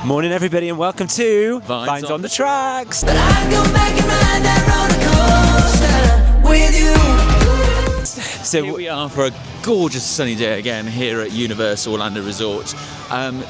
Morning, everybody, and welcome to Vines on the Tracks. But I go back and ride that roller coaster with you. So here we are for a gorgeous sunny day again here at Universal Orlando Resort.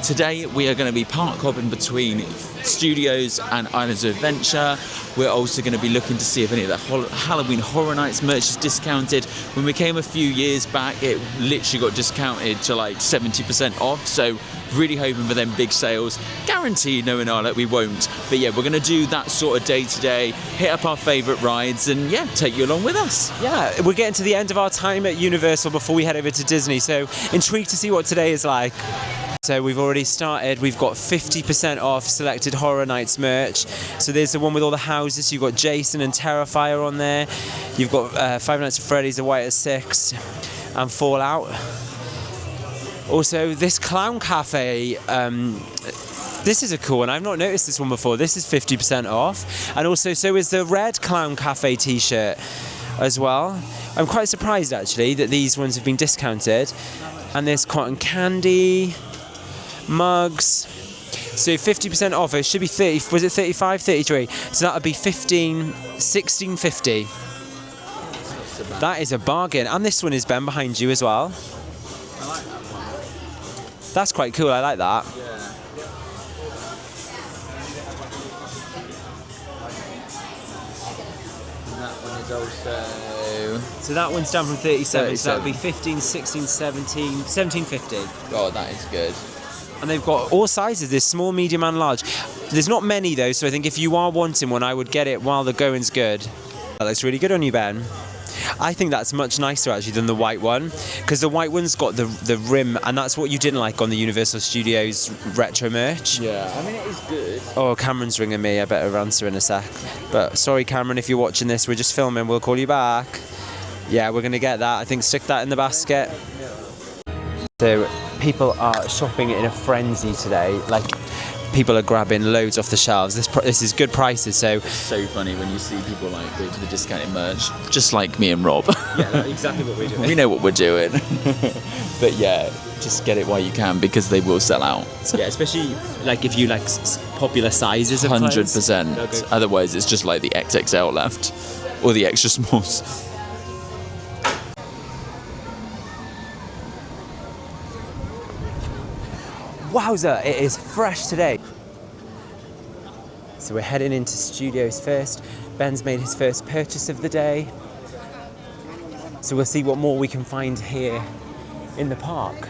Today we are going to be park hopping between Studios and Islands of Adventure. We're also going to be looking to see if any of the Halloween Horror Nights merch is discounted. When we came a few years back, it literally got discounted to like 70% off. So really hoping for them big sales. Guaranteed, knowing our luck, we won't. But yeah, we're going to do that sort of day today, hit up our favourite rides and yeah, take you along with us. Yeah, we're getting to the end of our time at Universal before we head over to Disney. So intrigued to see what today is like. So we've already started, we've got 50% off selected Horror Nights merch. So there's the one with all the houses, you've got Jason and Terrifier on there. You've got Five Nights at Freddy's, The White at Six, and Fallout. Also, this Clown Cafe, this is a cool one, I've not noticed this one before. This is 50% off. And also, so is the red Clown Cafe t-shirt as well. I'm quite surprised actually that these ones have been discounted. And there's cotton candy, mugs. So 50% off, it should be 30, was it 35, 33? So that would be $16.50. That is a bargain. And this one is Ben behind you as well. I like that one. That's quite cool, I like that. Yeah. And that one is also... So that one's down from 37, so that would be 15, 16, 17, 17.50. Oh, that is good. And they've got all sizes, there's small, medium and large. There's not many though, so I think if you are wanting one, I would get it while the going's good. That looks really good on you, Ben. I think that's much nicer actually than the white one, because the white one's got the rim, and that's what you didn't like on the Universal Studios retro merch. Yeah, I mean it is good. Oh, Cameron's ringing me, I better answer in a sec. But sorry Cameron, if you're watching this, we're just filming, we'll call you back. Yeah, we're gonna get that, I think stick that in the basket. So people are shopping in a frenzy today, like people are grabbing loads off the shelves. This is good prices, so... It's so funny when you see people like go to the discounted merch, just like me and Rob. Yeah, that's exactly what we're doing. We know what we're doing. But yeah, just get it while you can because they will sell out. Yeah, especially like if you like popular sizes of clothes. 100%. Okay. Otherwise it's just like the XXL left or the extra smalls. Wowza, it is fresh today. So we're heading into Studios first. Ben's made his first purchase of the day. So we'll see what more we can find here in the park.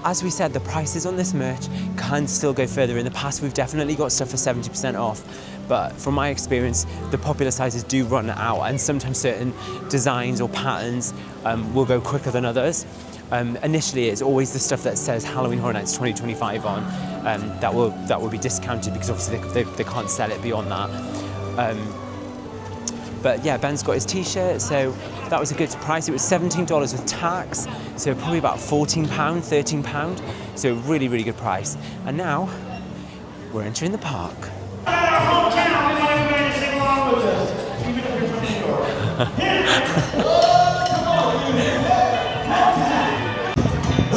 As we said, the prices on this merch can still go further. In the past, we've definitely got stuff for 70% off. But from my experience, the popular sizes do run out, and sometimes certain designs or patterns will go quicker than others. Initially, it's always the stuff that says Halloween Horror Nights 2025 on that will be discounted because obviously they can't sell it beyond that. But yeah, Ben's got his t-shirt, so that was a good price. It was $17 with tax, so probably about £14, £13. So really, really good price. And now we're entering the park. So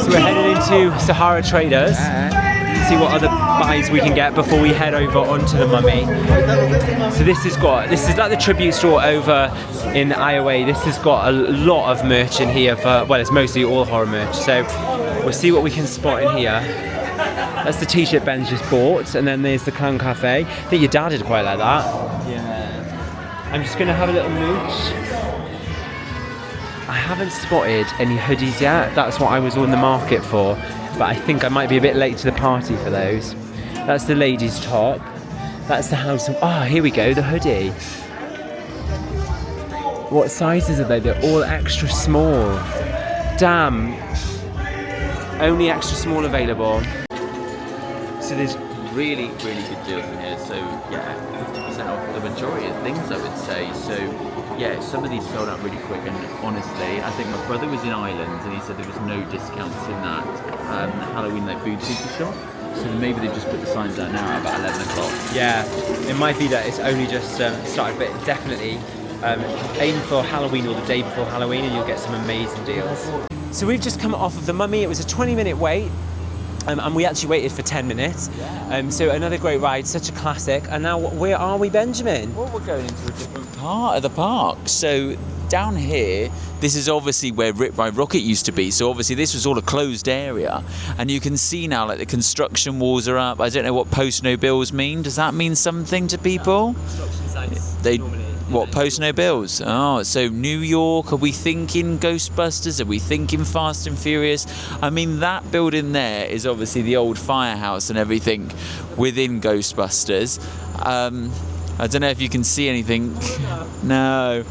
we're headed into Sahara Traders. See what other buys we can get before we head over onto the Mummy. So this is like the tribute store over in Iowa. This has got a lot of merch in here for, well, it's mostly all horror merch. So we'll see what we can spot in here. That's the t-shirt Ben's just bought, and then there's the Clown Cafe. I think your dad did quite like that. Yeah. I'm just gonna have a little mooch. I haven't spotted any hoodies yet. That's what I was on the market for. But I think I might be a bit late to the party for those. That's the ladies' top. That's the house of... Oh, here we go, the hoodie. What sizes are they? They're all extra small. Damn. Only extra small available. So there's Really, really good deals in here. So yeah, 50% off the majority of things, I would say. So yeah, some of these sold out really quick, and honestly, I think my brother was in Ireland and he said there was no discounts in that Halloween like boutique shop. So maybe they just put the signs out now at about 11 o'clock. Yeah, it might be that it's only just started, but definitely aim for Halloween or the day before Halloween and you'll get some amazing deals. So we've just come off of the Mummy. It was a 20-minute wait. And we actually waited for 10 minutes. So another great ride, such a classic. And now where are we, Benjamin? Well, we're going into a different part of the park. So down here, this is obviously where Rip Ride Rocket used to be. So obviously this was all a closed area. And you can see now like the construction walls are up. I don't know what post no bills mean. Does that mean something to people? Construction sites They normally. What, post no bills? Oh, so New York, are we thinking Ghostbusters? Are we thinking Fast and Furious? I mean, that building there is obviously the old firehouse and everything within Ghostbusters. I don't know if you can see anything. No.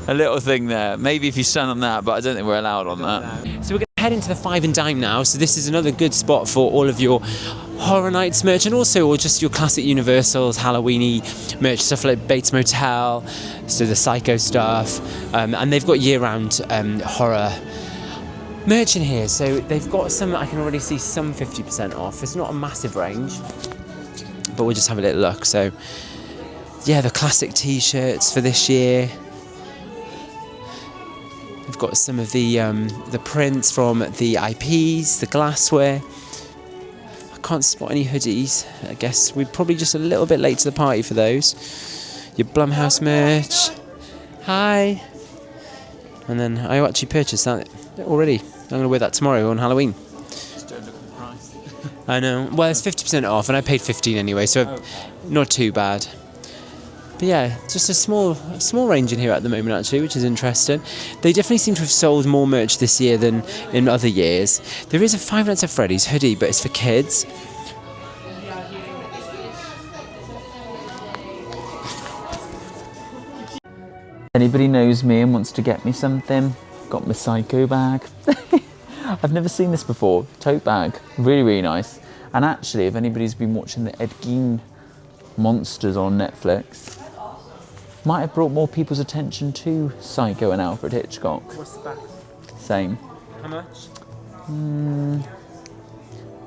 A little thing there. Maybe if you stand on that, but I don't think we're allowed on that. So we're going to head into the Five and Dime now. So this is another good spot for all of your Horror Nights merch and also or just your classic Universals, Halloweeny merch, stuff like Bates Motel, so the Psycho stuff. And they've got year-round horror merch in here. So they've got some, I can already see some 50% off. It's not a massive range, but we'll just have a little look. So yeah, the classic t-shirts for this year. We've got some of the prints from the IPs, the glassware. I can't spot any hoodies. I guess we're probably just a little bit late to the party for those. Your Blumhouse merch. Hi. And then I actually purchased that already. I'm going to wear that tomorrow on Halloween. Just don't look at the price. I know. Well, it's 50% off, and I paid 15 anyway, so not too bad. But yeah, just a small range in here at the moment actually, which is interesting. They definitely seem to have sold more merch this year than in other years. There is a Five Nights at Freddy's hoodie, but it's for kids. Anybody knows me and wants to get me something? Got my Psycho bag. I've never seen this before. Tote bag. Really, really nice. And actually, if anybody's been watching the Ed Gein Monsters on Netflix, might have brought more people's attention to Psycho and Alfred Hitchcock. What's the back? Same. How much?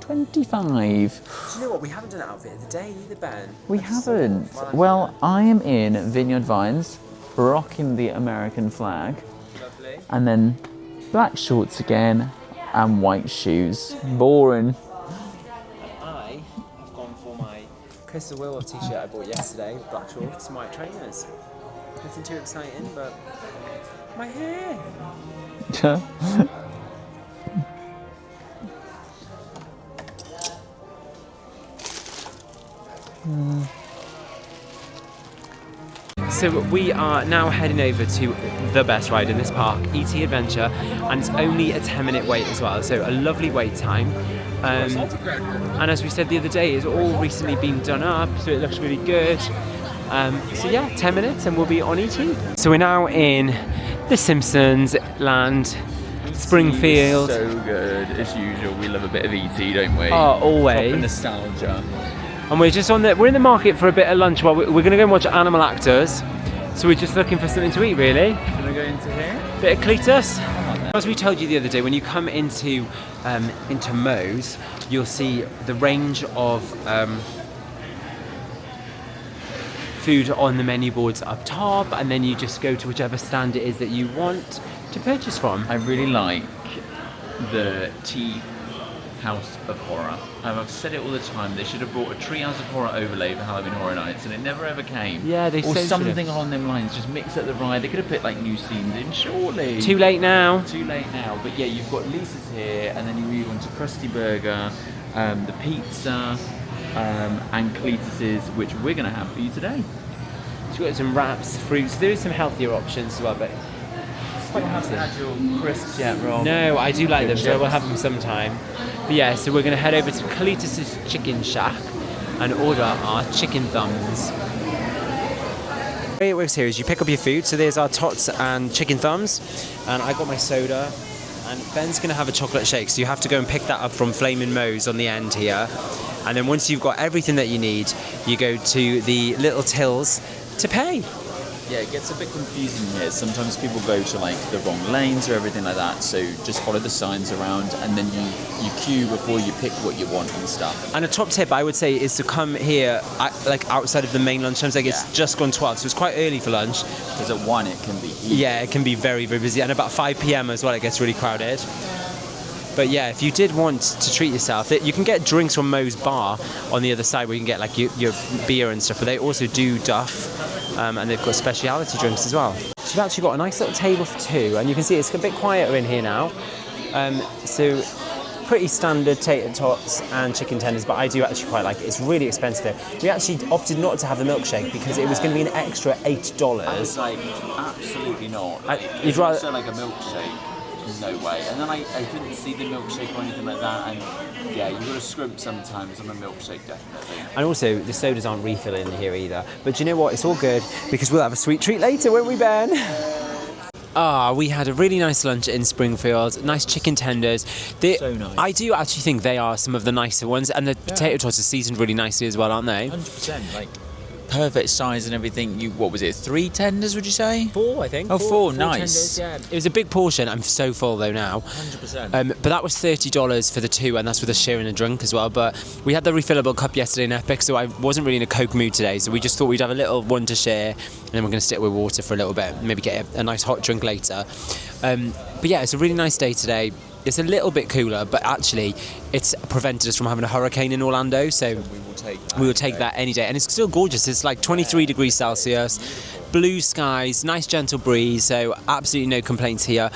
25. Do you know what? We haven't done an outfit of the day either, Ben. We haven't. Well, I am in Vineyard Vines, rocking the American flag. Lovely. And then black shorts again and white shoes. Boring. I have gone for my Crystal Werewolf t-shirt I bought yesterday, black shorts and white trainers. Nothing too exciting, but my hair. So we are now heading over to the best ride in this park, E.T. Adventure, and it's only a 10-minute wait as well, so a lovely wait time. And as we said the other day, it's all recently been done up, so it looks really good. So yeah, 10 minutes and we'll be on E.T. So we're now in the Simpsons land, Springfield. So good, as usual. We love a bit of E.T., don't we? Oh, always. Proper nostalgia. And we're just we're in the market for a bit of lunch while we're going to go and watch Animal Actors. So we're just looking for something to eat, really. Can I go into here? Bit of Cletus. As we told you the other day, when you come into Moe's, you'll see the range of food on the menu boards up top, and then you just go to whichever stand it is that you want to purchase from. I really like the Tea House of Horror. I've said it all the time, they should have brought a Treehouse of Horror overlay for Halloween Horror Nights, and it never ever came. Yeah, they or so something should've. along them lines, just mix up the ride. They could have put like new scenes in, surely. Too late now. Too late now, but yeah, you've got Lisa's here, and then you move on to Krusty Burger, the pizza, and Cletus's, which we're going to have for you today. So we've got some wraps, fruits. There is some healthier options as well, but You haven't had your crisps yet, Rob? no, I do like them, so we'll have them sometime. But yeah, so we're going to head over to Cletus's Chicken Shack and order our chicken thumbs. The way it works here is you pick up your food. So there's our tots and chicken thumbs, and I got my soda, and Ben's going to have a chocolate shake. So you have to go and pick that up from Flamin' Moe's on the end here. And then once you've got everything that you need, you go to the little tills to pay. Yeah, it gets a bit confusing here. Sometimes people go to like the wrong lanes or everything like that. So just follow the signs around, and then you queue before you pick what you want and stuff. And a top tip I would say is to come here like outside of the main lunch times. Like it's just gone 12, so it's quite early for lunch. Because at 1 it can be easy. Yeah, it can be very, very busy, and about 5 p.m. as well it gets really crowded. But yeah, if you did want to treat yourself, you can get drinks from Moe's Bar on the other side where you can get like your beer and stuff, but they also do Duff, and they've got speciality drinks as well. So you've actually got a nice little table for two, and you can see it's a bit quieter in here now. So pretty standard tater tots and chicken tenders, but I do actually quite like it. It's really expensive though. We actually opted not to have the milkshake because it was going to be an extra $8. I was like, absolutely not. You'd rather also like a milkshake. No way. And then I didn't see the milkshake or anything like that, and yeah, you've got to scrimp sometimes on a milkshake, definitely. And also, the sodas aren't refilling here either. But do you know what? It's all good because we'll have a sweet treat later, won't we, Ben? We had a really nice lunch in Springfield. Nice chicken tenders. So nice. I do actually think they are some of the nicer ones, and the potato tots are seasoned really nicely as well, aren't they? 100%. Like perfect size and everything. What was it? 3 tenders, would you say? 4, I think. Oh, four. Tenders, Nice. yeah. It was a big portion. I'm so full though now. 100%. But that was $30 for the 2, and that's with a share and a drink as well. But we had the refillable cup yesterday in Epic, so I wasn't really in a Coke mood today. So we just thought we'd have a little one to share, and then we're going to stick with water for a little bit, maybe get a nice hot drink later. But yeah, it's a really nice day today. It's a little bit cooler, but actually it's prevented us from having a hurricane in Orlando, so we will take that any day. And it's still gorgeous. It's like 23 degrees Celsius, blue skies, nice gentle breeze, so absolutely no complaints here.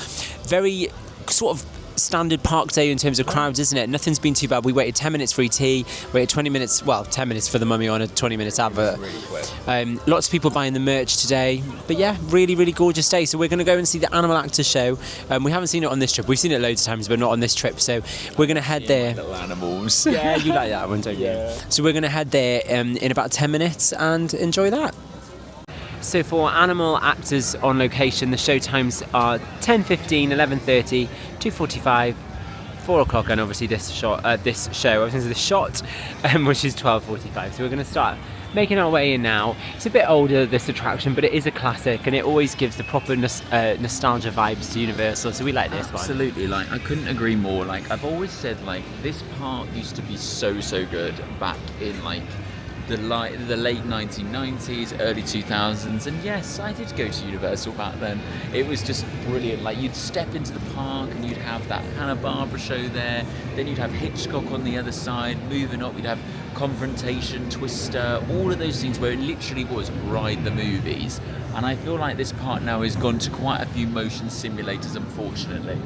Very sort of standard park day in terms of crowds, isn't it? Nothing's been too bad. We waited 10 minutes for ET, waited 20 minutes, well, 10 minutes for the Mummy on a 20-minute advert. Really quick. Lots of people buying the merch today. But yeah, really, really gorgeous day. So we're going to go and see the Animal Actors show. We haven't seen it on this trip. We've seen it loads of times, but not on this trip. So we're going to head there. Little animals. Yeah, you like that one, don't you? Yeah. So we're going to head there in about 10 minutes and enjoy that. So for Animal Actors on location, the show times are 10:15, 11:30, 2:45, 4 o'clock, and obviously this show, which is 12:45. So we're going to start making our way in now. It's a bit older, this attraction, but it is a classic, and it always gives the proper nostalgia vibes to Universal. So we like this one. Absolutely, like I couldn't agree more. Like I've always said, like this park used to be so good back in like the late 1990s, early 2000s, and yes, I did go to Universal back then. It was just brilliant. Like you'd step into the park and you'd have that Hanna-Barbera show there, then you'd have Hitchcock on the other side. Moving up, you'd have Confrontation, Twister, all of those things where it literally was ride the movies. And I feel like this park now has gone to quite a few motion simulators, unfortunately.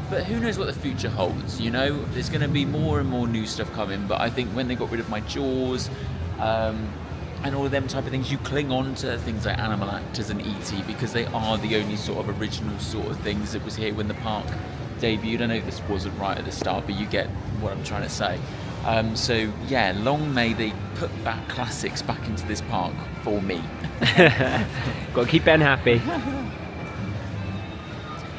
But who knows what the future holds, you know? There's going to be more and more new stuff coming, but I think when they got rid of my Jaws and all of them type of things, you cling on to things like Animal Actors and E.T. because they are the only sort of original sort of things that was here when the park debuted. I know this wasn't right at the start, but you get what I'm trying to say. So yeah, long may they put back classics back into this park for me. Got to keep Ben happy.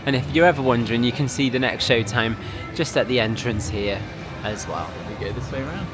And if you're ever wondering, you can see the next showtime just at the entrance here as well. We go this way around.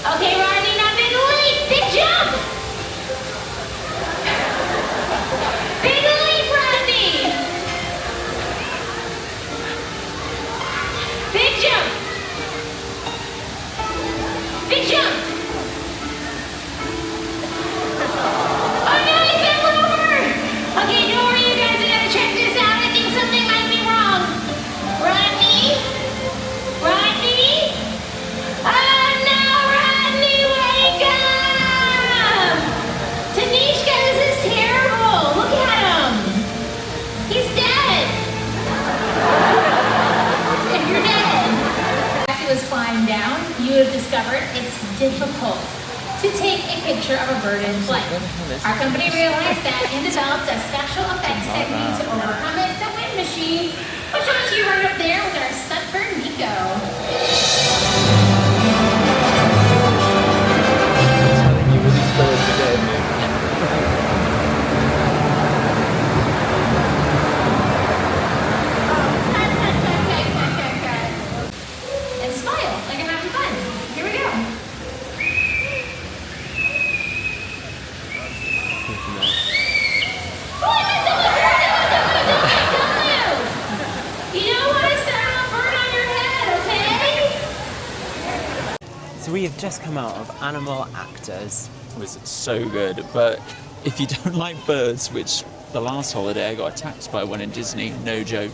Okay, Rodney, now big leap, big jump! Big leap, Rodney! Big jump! Big jump! Oh no, he fell over! Okay, don't worry you guys, I gotta check this out. I think something might be wrong. flying down, you have discovered it's difficult to take a picture of a bird in flight. Our company realized that and developed a special effects technique to overcome it, the wind machine, which I'll show you right up there with our stunt bird, Nico. And smile like you're having fun. Here we go. You don't want to start a bird on your head, okay? So we have just come out of Animal Actors. It was so good, but if you don't like birds, which the last holiday I got attacked by one in Disney, no joke,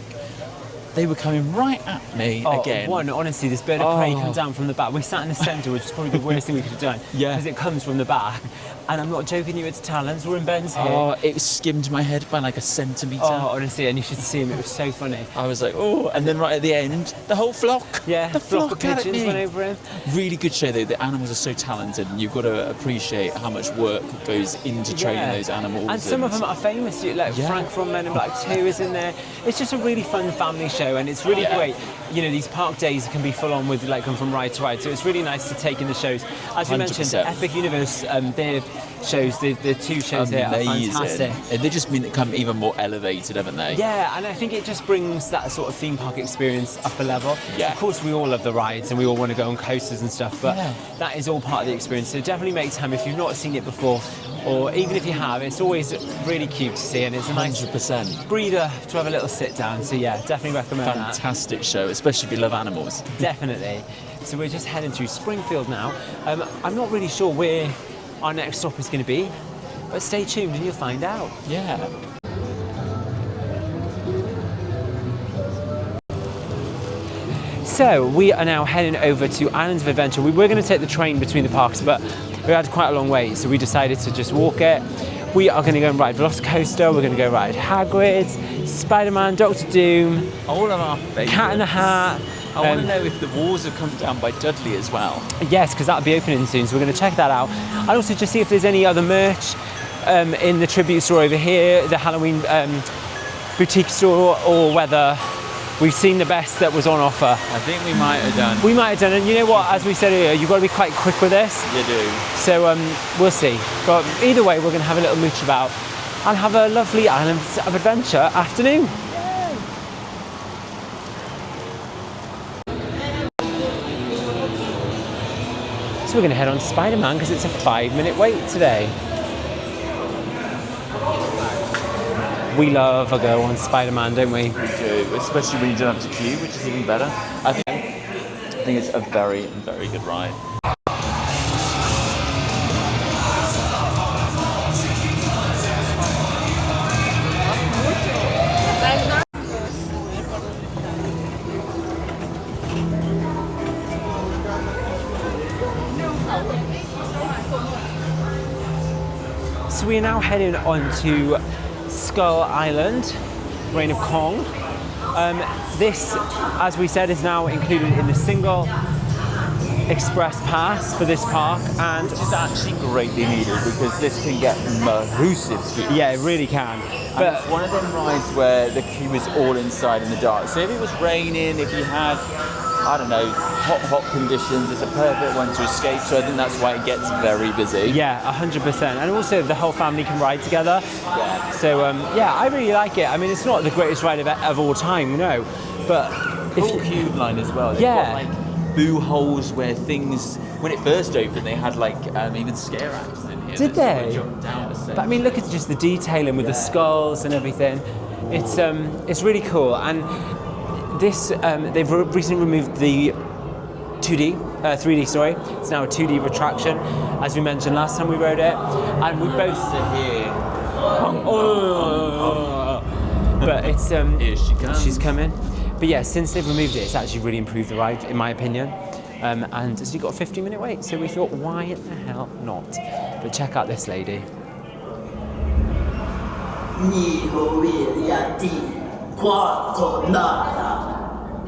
they were coming right at me again. Honestly, this bird of prey comes down from the back. We sat in the centre, which is probably the worst thing we could have done. Yeah. Because it comes from the back. And I'm not joking you, it's talons. We're in Ben's here. Oh, it skimmed my head by like a centimetre. Oh, honestly, and you should see him. It was so funny. I was like, oh, and then right at the end, the whole flock. Yeah, the flock of at pigeons me. went over him. Really good show though. The animals are so talented, and you've got to appreciate how much work goes into training those animals. And some of them are famous. Like Frank from Men in Black 2 is in there. It's just a really fun family show, and it's really great. You know, these park days can be full on with like going from ride to ride, so it's really nice to take in the shows. As you mentioned, 100%. Epic Universe, their shows, the two shows there are fantastic. They just mean become even more elevated, haven't they? Yeah, and I think it just brings that sort of theme park experience up a level. Yeah. Of course, we all love the rides and we all want to go on coasters and stuff, but that is all part of the experience. So definitely make time if you've not seen it before, or even if you have, it's always really cute to see, and it's a nice 100%. breather to have a little sit down. So yeah, definitely recommend that. Fantastic show, especially if you love animals. Definitely. So we're just heading through Springfield now. I'm not really sure where our next stop is going to be, but stay tuned and you'll find out. Yeah. So we are now heading over to Islands of Adventure. We were going to take the train between the parks, but we had quite a long way, so we decided to just walk it. We are going to go and ride Velocicoaster, we're going to go ride Hagrid's, Spider-Man, Doctor Doom, All of our favourites. Cat in the Hat. I want to know if the walls have come down by Dudley as well. Yes, because that'll be opening soon, so we're going to check that out. And also just see if there's any other merch in the tribute store over here, the Halloween boutique store, or whether we've seen the best that was on offer. I think we might have done. We might have done, and you know what, as we said earlier, you've got to be quite quick with this. You do. So we'll see. But either way, we're going to have a little mooch about and have a lovely Islands of Adventure afternoon. So we're going to head on to Spider-Man because it's a 5-minute wait today. We love a go on Spider-Man, don't we? We do, especially when you don't have to queue, which is even better. I think it's a very, very good ride. So we are now heading on to Skull Island, Reign of Kong. This, as we said, is now included in the single express pass for this park, and Which is actually greatly needed because this can get massive. yeah, it really can. But it's one of them rides where the queue is all inside in the dark. So if it was raining, if you had, I don't know, hot conditions, it's a perfect one to escape. So I think that's why it gets very busy. Yeah, 100%. And also the whole family can ride together. Yeah. So yeah, I really like it. I mean, it's not the greatest ride of all time, no, but Cool cube line as well. They've Yeah. got like boo holes where things, when it first opened, they had like even scare acts in here. Did that sort of they? jumped down a set. But I mean, look at just the detailing with the skulls and everything. It's really cool. And this they've recently removed the 3D, sorry. It's now a 2D retraction, as we mentioned last time we rode it. And we both here. but it's Here she comes. she's coming. But yeah, since they've removed it, it's actually really improved the ride, in my opinion. And so you've got a 15-minute wait, so we thought, why the hell not? But check out this lady. 你和维亚蒂跨过那拉，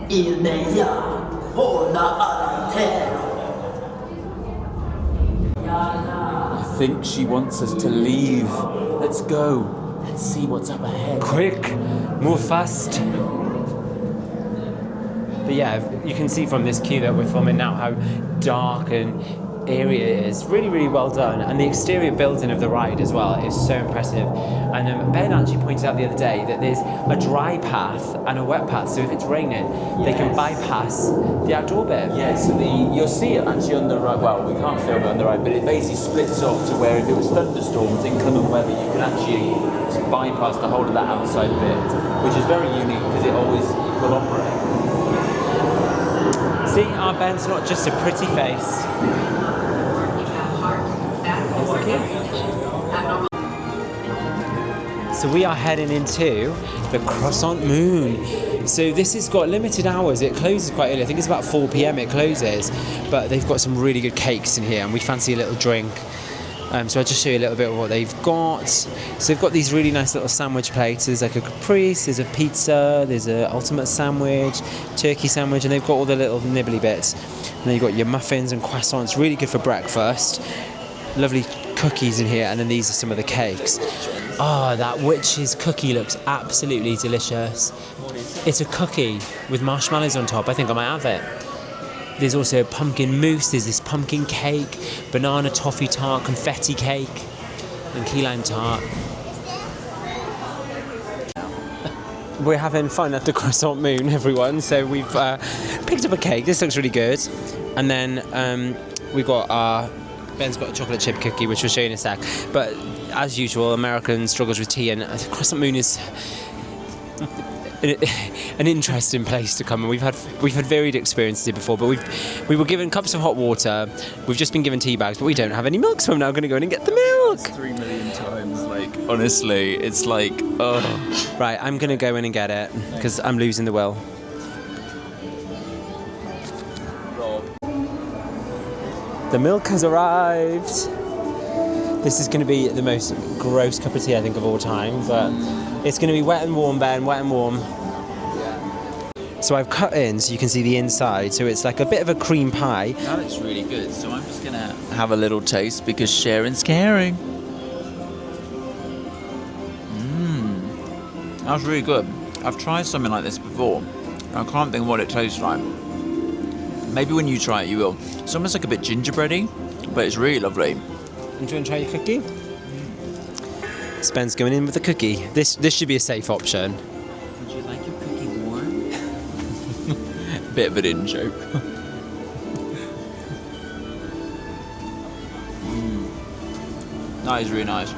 伊内亚，我那阿兰 I think she wants us to leave. Let's go. Let's see what's up ahead. Quick, move fast. But yeah, you can see from this queue that we're filming now how dark and eerie it is. Really, really well done. And the exterior building of the ride as well is so impressive. And Ben actually pointed out the other day that there's a dry path and a wet path. So if it's raining, they can bypass the outdoor bit. Yeah, so you'll see it actually on the right. Well, we can't film it on the right, but it basically splits off to where if it was thunderstorms, inclement weather, you can actually bypass the whole of that outside bit, which is very unique because it always will operate. See, our Ben's not just a pretty face. So we are heading into the Croissant Moon. So this has got limited hours. It closes quite early. I think it's about 4 p.m. it closes. But they've got some really good cakes in here and we fancy a little drink. So I'll just show you a little bit of what they've got. So they've got these really nice little sandwich plates. There's like a caprese, there's a pizza, there's an ultimate sandwich, turkey sandwich, and they've got all the little nibbly bits. And then you've got your muffins and croissants, really good for breakfast. Lovely cookies in here, and then these are some of the cakes. Oh, that witch's cookie looks absolutely delicious. It's a cookie with marshmallows on top. I think I might have it. There's also pumpkin mousse, there's this pumpkin cake, banana toffee tart, confetti cake, and key lime tart. We're having fun at the Croissant Moon, everyone. So we've picked up a cake. This looks really good. And then we've got Ben's got a chocolate chip cookie, which we'll show you in a sec. But as usual, American struggles with tea, and Croissant Moon is an interesting place to come, and we've had varied experiences here before. But we were given cups of hot water. We've just been given tea bags, but we don't have any milk, so I'm now going to go in and get the milk. 3 million times, like honestly, it's like oh. Right, I'm going to go in and get it because I'm losing the will. The milk has arrived. This is going to be the most gross cup of tea I think of all time, but it's going to be wet and warm, Ben, wet and warm. So I've cut in so you can see the inside, so it's like a bit of a cream pie. That looks really good, so I'm just going to have a little taste because sharing's caring. That's really good. I've tried something like this before. I can't think of what it tastes like. Maybe when you try it you will. It's almost like a bit gingerbready, but it's really lovely. And do you want to try your cookie? Spen's going in with the cookie. This should be a safe option. Would you like your cookie warm? Bit of an in joke. That is really nice.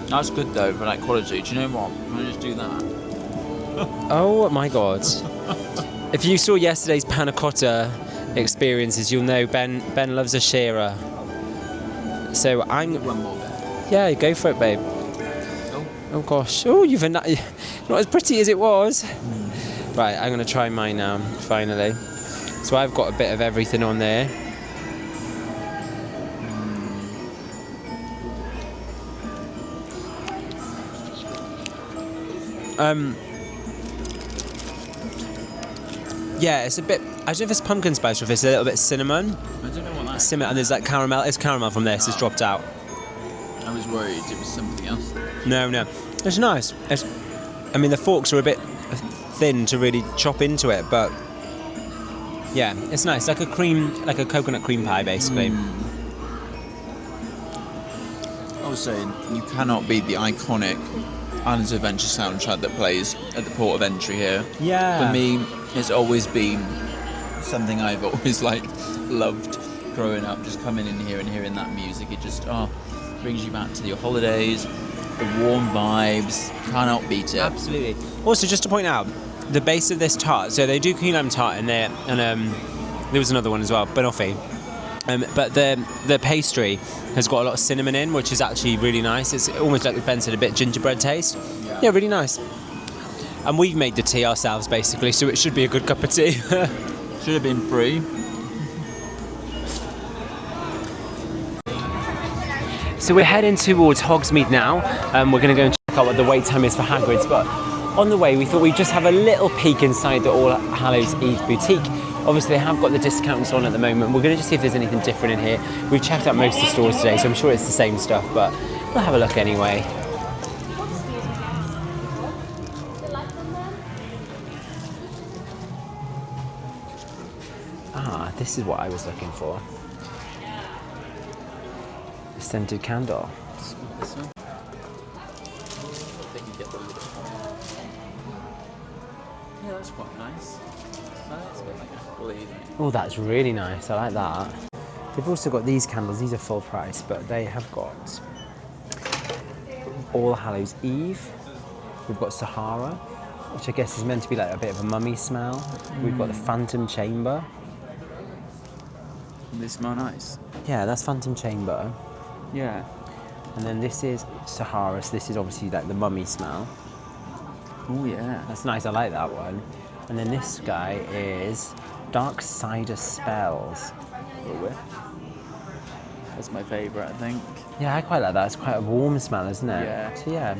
That's good though for that quality. Do you know what? I'm gonna just do that. Oh my god. If you saw yesterday's panna cotta experiences, you'll know Ben loves a sharer. So I'm... One more bit. Yeah, go for it, babe. Oh gosh. Oh, you've not as pretty as it was. Right, I'm going to try mine now, finally. So I've got a bit of everything on there. Yeah, it's a bit... I don't know if it's pumpkin spice or if it's a little bit cinnamon. I don't know what that is. Cinnamon, and there's like caramel. It's caramel from this. It's dropped out. I was worried it was something else. No. It's nice. I mean, the forks are a bit thin to really chop into it, but yeah, it's nice. Like a coconut cream pie, basically. I was saying, you cannot beat the iconic Islands of Adventure soundtrack that plays at the port of entry here. Yeah. For me, it's always been something I've always loved growing up. Just coming in here and hearing that music, it just brings you back to your holidays, the warm vibes. Cannot beat it. Absolutely. Also, just to point out, the base of this tart. So they do key lime tart in there, and there was another one as well, banoffee. But the pastry has got a lot of cinnamon in, which is actually really nice. It's almost like Ben said, a bit gingerbread taste. Yeah, really nice. And we've made the tea ourselves, basically, so it should be a good cup of tea. Should have been free. So we're heading towards Hogsmeade now. We're going to go and check out what the wait time is for Hagrid's. But on the way, we thought we'd just have a little peek inside the All Hallows Eve boutique, Obviously, they have got the discounts on at the moment. We're going to just see if there's anything different in here. We've checked out most of the stores today, so I'm sure it's the same stuff, but we'll have a look anyway. Ah, this is what I was looking for. A scented candle. This one. I think you get the little one. Yeah, that's quite nice. That's a bit like a bleed. Oh, that's really nice. I like that. They've also got these candles. These are full price, but they have got All Hallows Eve. We've got Sahara, which I guess is meant to be like a bit of a mummy smell. We've got the Phantom Chamber. They smell nice. Yeah, that's Phantom Chamber. Yeah. And then this is Sahara, so this is obviously like the mummy smell. Oh yeah. That's nice, I like that one. And then this guy is Dark Cider Spells. That's my favourite, I think. Yeah, I quite like that. It's quite a warm smell, isn't it? Yeah. So yeah,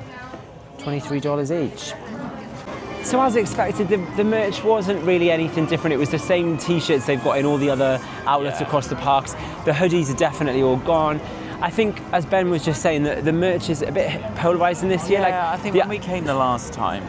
$23 each. So as expected, the merch wasn't really anything different. It was the same t-shirts they've got in all the other outlets across the parks. The hoodies are definitely all gone. I think, as Ben was just saying, that the merch is a bit polarising this year. Yeah, I think when we came the last time,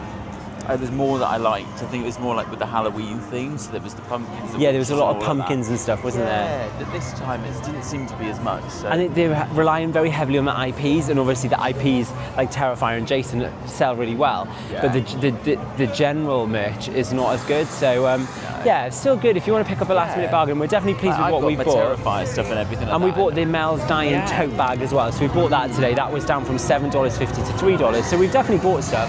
there's more that I liked. I think it was more like with the Halloween theme, so there was the pumpkins. Yeah, there was a lot of pumpkins and stuff, wasn't there? Yeah, this time it didn't seem to be as much. So. I think they're relying very heavily on the IPs, and obviously the IPs like Terrifier and Jason sell really well. Yeah. But the general merch is not as good. So yeah, it's still good if you want to pick up a last minute bargain. We're definitely pleased with what we bought. I've got my Terrifier stuff and everything. And we bought the Mel's Dying tote bag as well. So we bought that today. That was down from $7.50 to $3. So we've definitely bought stuff.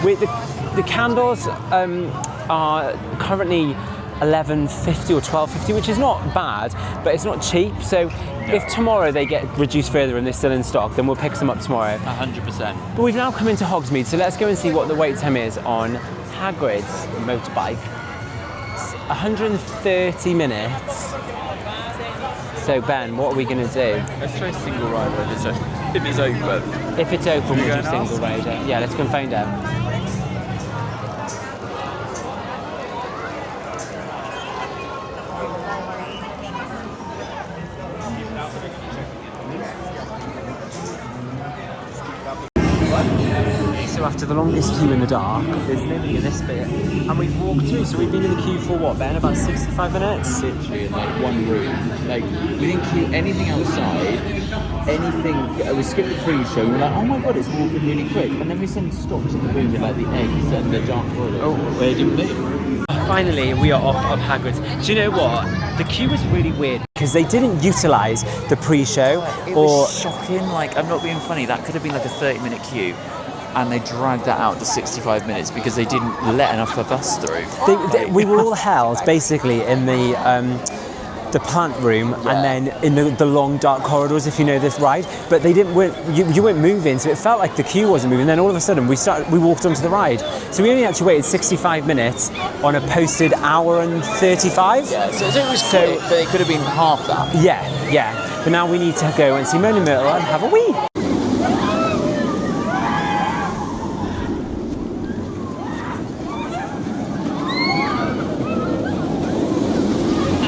The candles are currently $11.50 or $12.50, which is not bad, but it's not cheap. So if tomorrow they get reduced further and they're still in stock, then we'll pick some up tomorrow. 100%. But we've now come into Hogsmeade, so let's go and see what the wait time is on Hagrid's motorbike. It's 130 minutes. So Ben, what are we going to do? Let's try single rider if it's open. If it's open, we'll go do and single ask? rider. Yeah, let's go and find out. So after the longest queue in the dark, there's nobody in this bit, and we've walked through. So we've been in the queue for what, Ben? About 65 minutes? Literally in like one room. Like we didn't queue anything outside. Anything. We skipped the pre-show. We were like, oh my god, it's walking really quick. And then we suddenly stopped in the room with like the eggs and the dark corridor. Oh, where did we move? Finally, we are off of Hagrid's. Do you know what? The queue was really weird because they didn't utilise the pre-show. It was shocking. Like, I'm not being funny. That could have been like a 30-minute queue. And they dragged that out to 65 minutes because they didn't let enough of us through. We were all held basically in the plant room and then in the long dark corridors, if you know this ride. But they didn't. You weren't moving, so it felt like the queue wasn't moving. Then all of a sudden we walked onto the ride. So we only actually waited 65 minutes on a posted hour and 35. Yeah, so it was quick, but it could have been half that. Yeah. But now we need to go and see Moaning Myrtle and have a wee.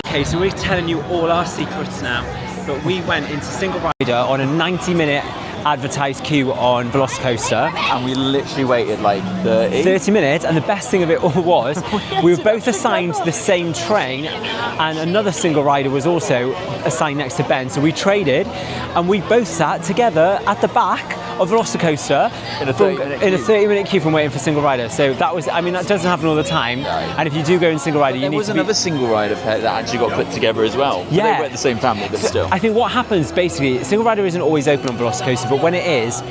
Okay, so we're telling you all our secrets now, but we went into single rider on a 90-minute advertised queue on Velocicoaster. And we literally waited like 30 minutes, and the best thing of it all was we were both assigned the same train, and another single rider was also assigned next to Ben, so we traded, and we both sat together at the back of Velocicoaster in a 30-minute queue from waiting for single rider. So that was, I mean, that doesn't happen all the time. Right. And if you do go in single rider, you need to There was another single rider pair that actually got put together as well. Yeah. They weren't the same family, but still. I think what happens basically, single rider isn't always open on Velocicoaster, but when it is,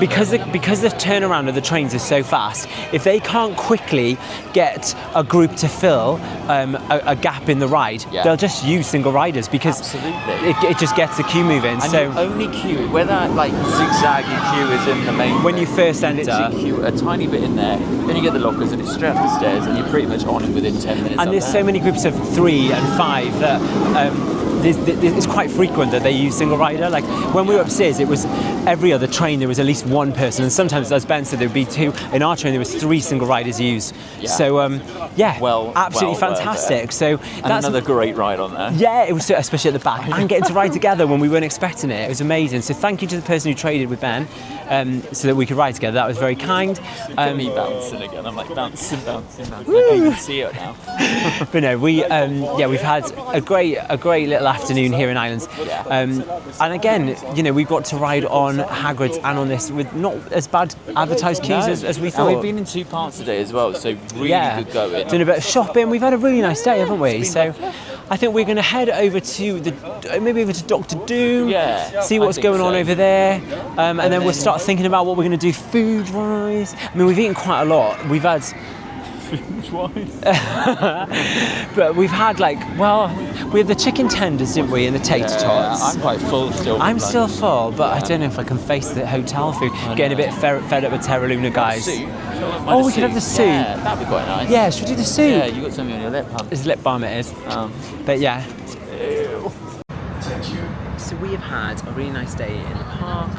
because the turnaround of the trains is so fast, if they can't quickly get a group to fill a gap in the ride, they'll just use single riders because it just gets the queue moving. And so you only queue where that like zigzaggy queue is in the main. When you first enter, literally queue a tiny bit in there, then you get the lockers and it's straight up the stairs, and you're pretty much on it within 10 minutes. And there's so many groups of 3 and 5 that it's quite frequent that they use single rider. Like when we flew upstairs, it was every other train there was at least one person, and sometimes, as Ben said, there would be two. In our train there was 3 single riders used. Yeah. So Well, absolutely well, fantastic. So And that's another great ride on there. yeah, it was so, especially at the back, and getting to ride together when we weren't expecting it. It was amazing. So thank you to the person who traded with Ben, so that we could ride together. That was very kind. Look at me bouncing again. I'm like bouncing. I can't even see it now. But no, we've had a great little afternoon here in Ireland. Yeah. And again, we've got to ride on Hagrid's and on this with not as bad advertised queues as we thought. And we've been in 2 parts today as well, so really good going. Doing a bit of shopping. We've had a really nice day, haven't we? So I think we're going to head over to maybe over to Doctor Doom. Yeah, See I what's think going on so. over there, and then we'll start thinking about what we're going to do food-wise. I mean, we've eaten quite a lot. We've had. But we've had we had the chicken tenders, didn't we, and the tater tots. I'm quite full still. I'm still full, but I don't know if I can face the hotel food. Getting a bit fed up with Terra Luna, guys. Soup. Oh, we could have the soup. Yeah, that'd be quite nice. Yeah, should we do the soup? Yeah, you got something on your lip, huh? It's lip balm, it is. But yeah. So we have had a really nice day in the park.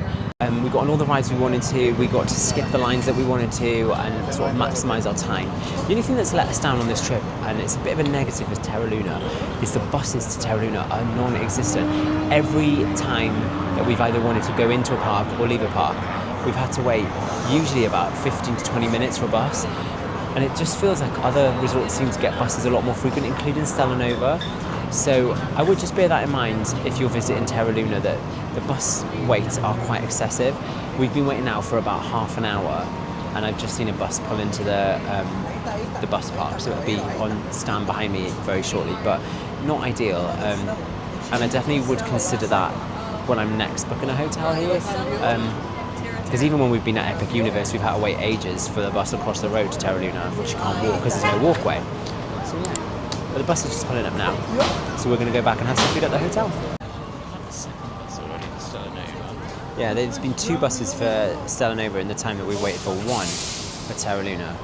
We got on all the rides we wanted to. We got to skip the lines that we wanted to and sort of maximise our time. The only thing that's let us down on this trip, and it's a bit of a negative with Terra Luna, is the buses to Terra Luna are non-existent. Every time that we've either wanted to go into a park or leave a park, we've had to wait usually about 15 to 20 minutes for a bus. And it just feels like other resorts seem to get buses a lot more frequent, including Stella Nova. So I would just bear that in mind if you're visiting Terra Luna, that the bus waits are quite excessive. We've been waiting now for about half an hour, and I've just seen a bus pull into the bus park, so it'll be on stand behind me very shortly, but not ideal. And I definitely would consider that when I'm next booking a hotel here. Because even when we've been at Epic Universe, we've had to wait ages for the bus across the road to Terra Luna, which you can't walk because there's no walkway. So yeah. But the bus is just pulling up now. So we're going to go back and have some food at the hotel. Yeah, there's been 2 buses for Stella Nova in the time that we waited for 1 for Terra Luna.